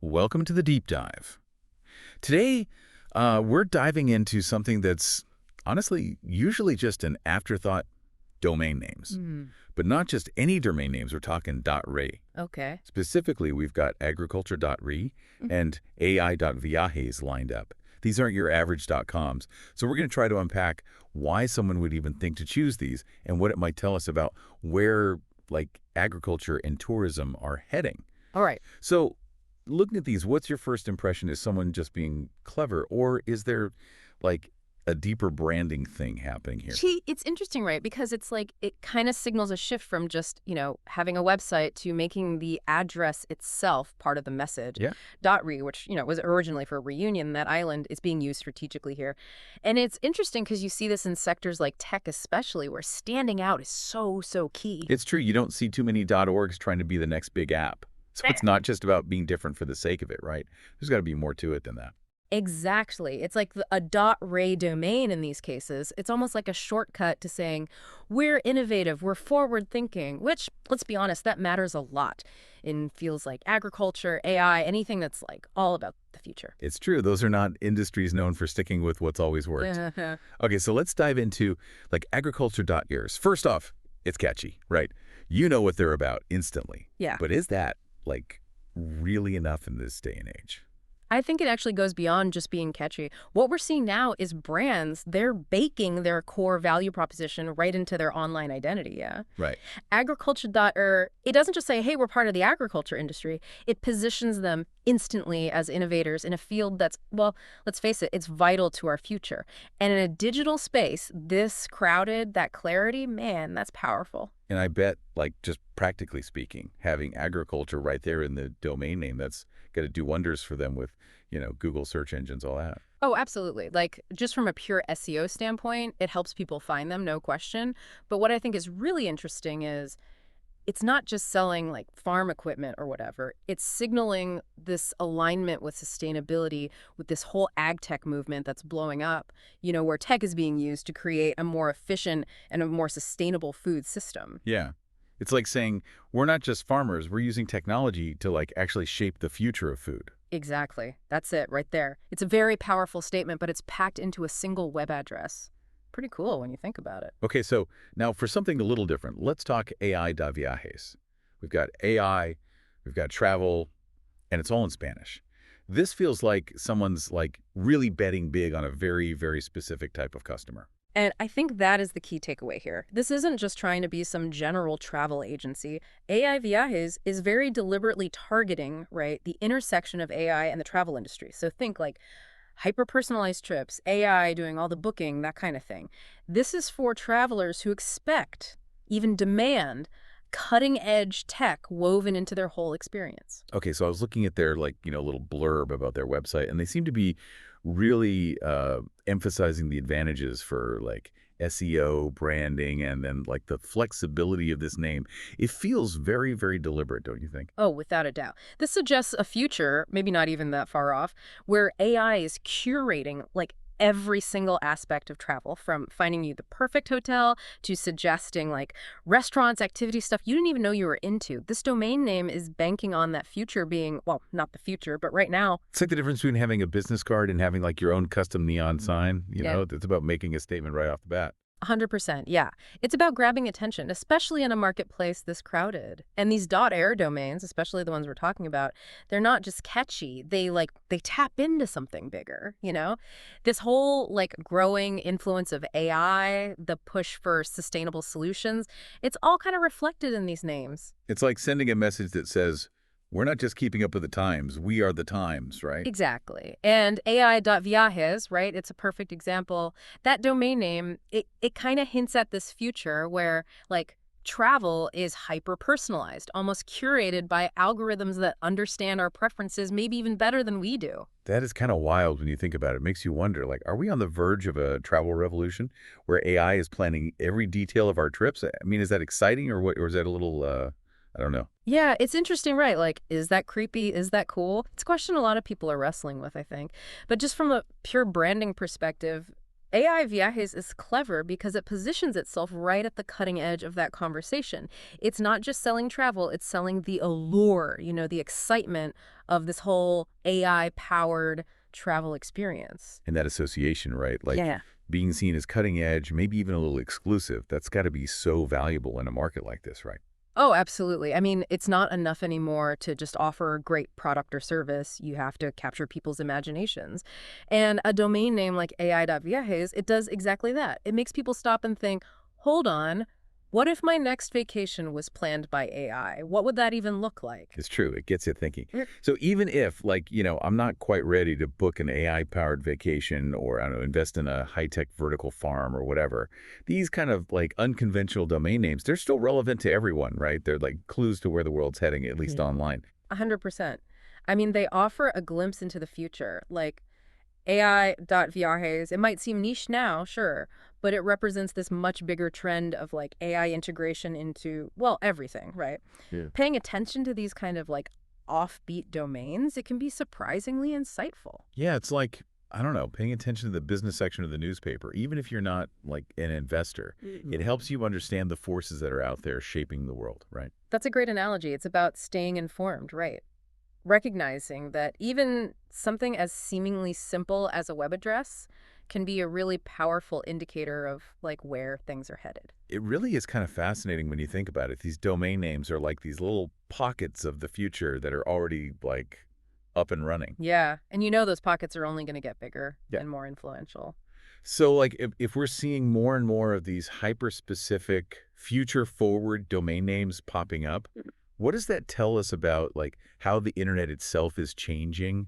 Welcome to the deep dive. Today, we're diving into something that's honestly usually just an afterthought: domain names. Hmm. But not just any domain names, we're talking .re. Okay. Specifically, we've got Agricultu.re Mhm. and AI.viajes lined up. These aren't your average .coms, so we're going to try to unpack why someone would even think to choose these and what it might tell us about where, like, agriculture and tourism are heading. All right. So, looking at these, what's your first impression? Is someone just being clever, or is there, like, a deeper branding thing happening here? It's interesting, right? Because it's like it kind of signals a shift from just, having a website to making the address itself part of the message. Yeah. .re, which, was originally for Reunion, that island is being used strategically here. And it's interesting because you see this in sectors like tech especially, where standing out is so, so key. It's true. You don't see too many .orgs trying to be the next big app. So it's not just about being different for the sake of it, right? There's got to be more to it than that. Exactly. It's like a .ray domain in these cases. It's almost like a shortcut to saying, we're innovative, we're forward-thinking, which, let's be honest, that matters a lot in fields like agriculture, AI, anything that's like all about the future. It's true. Those are not industries known for sticking with what's always worked. Okay, so let's dive into, like, agriculture.ears. First off, it's catchy, right? You know what they're about instantly. Yeah. But is that, like, really enough in this day and age? I think it actually goes beyond just being catchy. What we're seeing now is brands, they're baking their core value proposition right into their online identity, yeah? Right. Agriculture.er, it doesn't just say, hey, we're part of the agriculture industry. It positions them instantly as innovators in a field that's, well, let's face it, it's vital to our future. And in a digital space, this crowded, that clarity, man, that's powerful. And I bet, like, just practically speaking, having agriculture right there in the domain name, that's got to do wonders for them with, Google search engines, all that. Oh, absolutely. Like, just from a pure SEO standpoint, it helps people find them, no question. But what I think is really interesting is it's not just selling like farm equipment or whatever. It's signaling this alignment with sustainability, with this whole AgTech movement that's blowing up, where tech is being used to create a more efficient and a more sustainable food system. Yeah. It's like saying, we're not just farmers, we're using technology to, like, actually shape the future of food. Exactly. That's it right there. It's a very powerful statement, but it's packed into a single web address. Pretty cool when you think about it. Okay, so now for something a little different, let's talk AI.viajes. We've got AI, we've got travel, and it's all in Spanish. This feels like someone's, like, really betting big on a very, very specific type of customer. And I think that is the key takeaway here. This isn't just trying to be some general travel agency. AI Viajes is very deliberately targeting, right, the intersection of AI and the travel industry. So think like hyper-personalized trips, AI doing all the booking, that kind of thing. This is for travelers who expect, even demand, cutting-edge tech woven into their whole experience. Okay, so I was looking at their, like, little blurb about their website, and they seem to be really emphasizing the advantages for, like, SEO, branding, and then, like, the flexibility of this name. It feels very, very deliberate, don't you think? Oh, without a doubt. This suggests a future, maybe not even that far off, where AI is curating like every single aspect of travel, from finding you the perfect hotel to suggesting like restaurants, activity stuff you didn't even know you were into. This domain name is banking on that future being, well, not the future, but right now. It's like the difference between having a business card and having, like, your own custom neon sign. Yeah. It's about making a statement right off the bat. 100%, yeah. It's about grabbing attention, especially in a marketplace this crowded. And these .air domains, especially the ones we're talking about, they're not just catchy. They tap into something bigger. This whole like growing influence of AI, the push for sustainable solutions, it's all kind of reflected in these names. It's like sending a message that says, we're not just keeping up with the times, we are the times, right? Exactly. And AI.viajes, right? It's a perfect example. That domain name, it kind of hints at this future where like travel is hyper-personalized, almost curated by algorithms that understand our preferences maybe even better than we do. That is kind of wild when you think about it. It makes you wonder, like, are we on the verge of a travel revolution where AI is planning every detail of our trips? I mean, is that exciting, or what, or is that a little, I don't know. Yeah, it's interesting, right? Like, is that creepy? Is that cool? It's a question a lot of people are wrestling with, I think. But just from a pure branding perspective, AI Viajes is clever because it positions itself right at the cutting edge of that conversation. It's not just selling travel, it's selling the allure, the excitement of this whole AI-powered travel experience. And that association, right? Like Yeah. being seen as cutting edge, maybe even a little exclusive, that's got to be so valuable in a market like this, right? Oh, absolutely. I mean, it's not enough anymore to just offer a great product or service. You have to capture people's imaginations. And a domain name like AI.viajes, it does exactly that. It makes people stop and think, hold on, what if my next vacation was planned by AI? What would that even look like? It's true. It gets you thinking. Mm. So even if, like, I'm not quite ready to book an AI-powered vacation or, I don't know, invest in a high-tech vertical farm or whatever, these kind of, like, unconventional domain names, they're still relevant to everyone, right? They're, like, clues to where the world's heading, at least online. 100%. I mean, they offer a glimpse into the future. Like, AI.viajes, it might seem niche now, sure, but it represents this much bigger trend of like AI integration into, well, everything, right? Yeah. Paying attention to these kind of like offbeat domains, it can be surprisingly insightful. Yeah, it's like, I don't know, paying attention to the business section of the newspaper, even if you're not, like, an investor, it helps you understand the forces that are out there shaping the world, right? That's a great analogy. It's about staying informed, right? Recognizing that even something as seemingly simple as a web address can be a really powerful indicator of like where things are headed. It really is kind of fascinating when you think about it. These domain names are like these little pockets of the future that are already, like, up and running. Yeah, and those pockets are only going to get bigger Yeah. and more influential. So, like, if we're seeing more and more of these hyper-specific, future-forward domain names popping up, what does that tell us about, like, how the internet itself is changing,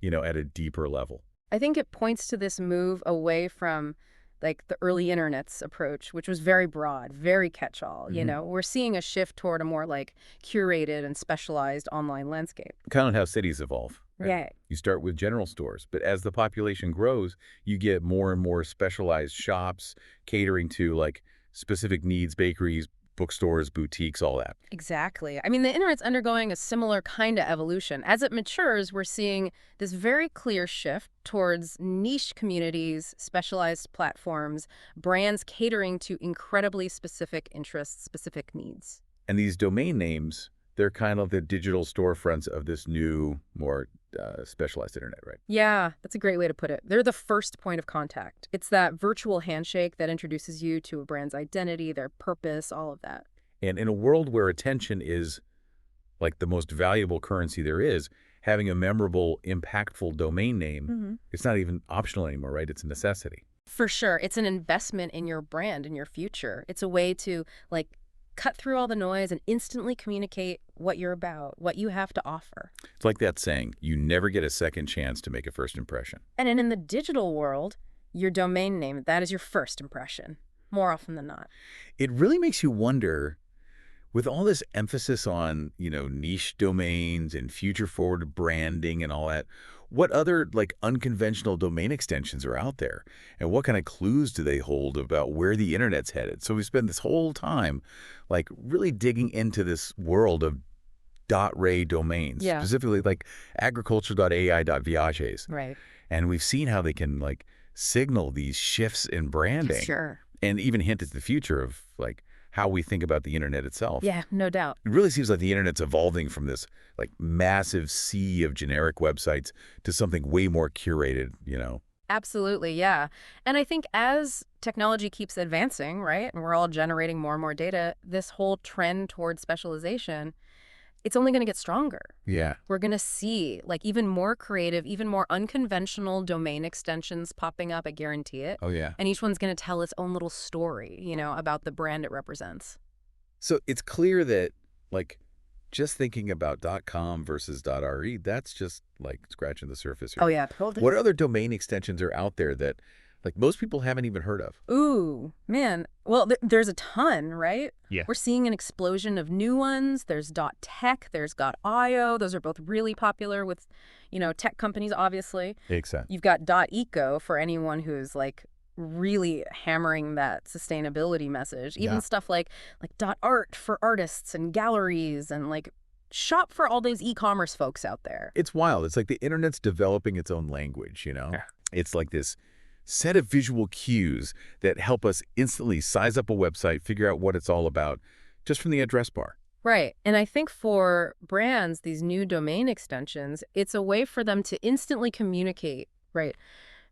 at a deeper level? I think it points to this move away from like the early internet's approach, which was very broad, very catch-all. We're seeing a shift toward a more like curated and specialized online landscape. Kind of how cities evolve, right? Yeah. You start with general stores, but as the population grows, you get more and more specialized shops catering to, like, specific needs, bakeries, bookstores, boutiques, all that. Exactly. I mean, the internet's undergoing a similar kind of evolution. As it matures, we're seeing this very clear shift towards niche communities, specialized platforms, brands catering to incredibly specific interests, specific needs. And these domain names, they're kind of the digital storefronts of this new, more specialized internet, right? Yeah, that's a great way to put it. They're the first point of contact. It's that virtual handshake that introduces you to a brand's identity, their purpose, all of that. And in a world where attention is, like, the most valuable currency there is, having a memorable, impactful domain name, it's not even optional anymore, right? It's a necessity. For sure. It's an investment in your brand, in your future. It's a way to, like, cut through all the noise and instantly communicate what you're about, what you have to offer. It's like that saying, you never get a second chance to make a first impression. And then in the digital world, your domain name, that is your first impression, more often than not. It really makes you wonder, with all this emphasis on, niche domains and future-forward branding and all that, what other, like, unconventional domain extensions are out there? And what kind of clues do they hold about where the internet's headed? So we spend this whole time, like, really digging into this world of .ray domains, Yeah. specifically like agricultu.ai.viajes. Right. And we've seen how they can, like, signal these shifts in branding Sure. and even hint at the future of, like, how we think about the internet itself. Yeah, no doubt. It really seems like the internet's evolving from this, like, massive sea of generic websites to something way more curated. Absolutely, yeah. And I think as technology keeps advancing, right, and we're all generating more and more data, this whole trend towards specialization, it's only going to get stronger. Yeah. We're going to see like even more creative, even more unconventional domain extensions popping up, I guarantee it. Oh, yeah. And each one's going to tell its own little story, about the brand it represents. So it's clear that, like, just thinking about .com versus .re, that's just, like, scratching the surface here. Oh, yeah. Totally. What other domain extensions are out there that, like, most people haven't even heard of? Ooh, man. Well, there's a ton, right? Yeah. We're seeing an explosion of new ones. There's .tech, there's .io. Those are both really popular with, tech companies, obviously. Exactly. You've got .eco for anyone who's like really hammering that sustainability message. Even stuff like .art for artists and galleries and like shop for all those e-commerce folks out there. It's wild. It's like the internet's developing its own language. Yeah. It's like this set of visual cues that help us instantly size up a website, figure out what it's all about, just from the address bar. Right. And I think for brands, these new domain extensions, it's a way for them to instantly communicate, right?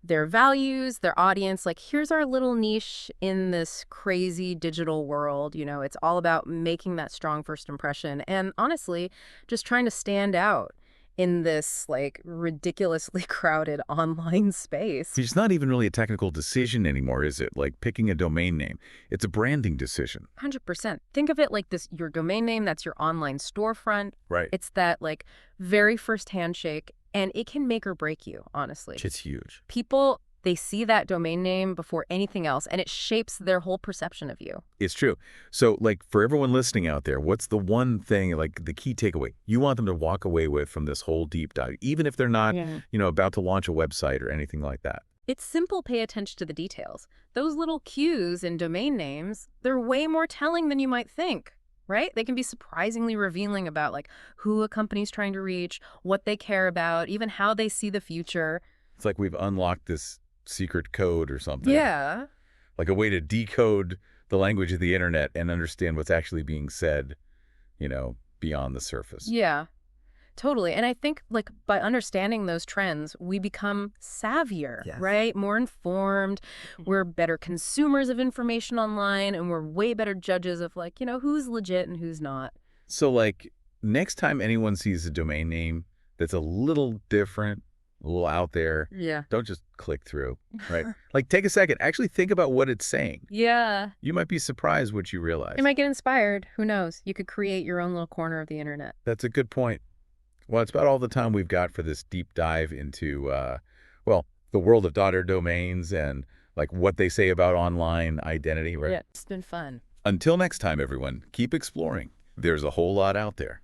Their values, their audience, like here's our little niche in this crazy digital world. It's all about making that strong first impression and honestly, just trying to stand out in this like ridiculously crowded online space. It's not even really a technical decision anymore, is it? Like picking a domain name. It's a branding decision. 100%. Think of it like this, your domain name, that's your online storefront. Right. It's that like very first handshake, and it can make or break you, honestly. It's huge. People, they see that domain name before anything else, and it shapes their whole perception of you. It's true. So, like, for everyone listening out there, what's the one thing, like, the key takeaway you want them to walk away with from this whole deep dive, even if they're not, about to launch a website or anything like that? It's simple. Pay attention to the details. Those little cues in domain names, they're way more telling than you might think, right? They can be surprisingly revealing about, like, who a company's trying to reach, what they care about, even how they see the future. It's like we've unlocked this secret code or something. Yeah. Like a way to decode the language of the internet and understand what's actually being said, beyond the surface. Yeah, totally. And I think like by understanding those trends, we become savvier, Yes. right? More informed. We're better consumers of information online, and we're way better judges of like, who's legit and who's not. So, like, next time anyone sees a domain name that's a little different, a little out there, Yeah. don't just click through, right? Like, take a second. Actually think about what it's saying. Yeah. You might be surprised what you realize. You might get inspired. Who knows? You could create your own little corner of the internet. That's a good point. Well, it's about all the time we've got for this deep dive into, the world of daughter domains and, like, what they say about online identity, right? Yeah. It's been fun. Until next time, everyone, keep exploring. There's a whole lot out there.